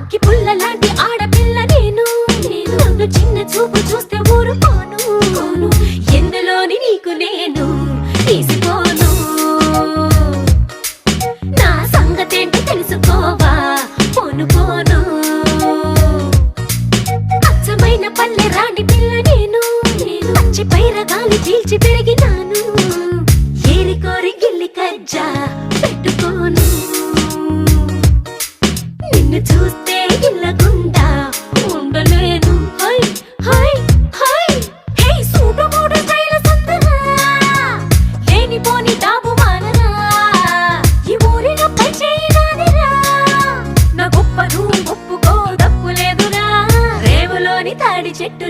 అక్కి పుల్ల లాంటి ఆడపిల్ల నేను నన్ను చిన్న చూపు చూస్తే ఊరుకోను ఎందులోని నీకు నేను తీసుకోను నా సంగతేంటి తెలుసుకోవా పోను పోను అచ్చమైన పల్లె రాణి పిల్ల నేను పచ్చి పైరగాలి పీల్చి పెరిగినాను ఏరి కోరి గిల్లి కజ్జా పెట్టుకోను నిన్ను చూస్తే ఇల్లగుండా ఉండలేను హై హై హై హే సూటు మూడు స్టైల్ సందరా లేని పోని డాబు మానరా ఈ ఊరిలో పై చేయనాదిరా నా గొప్పను ఒప్పుకో తప్పు లేదురా రేవులోని తాడి చెట్టు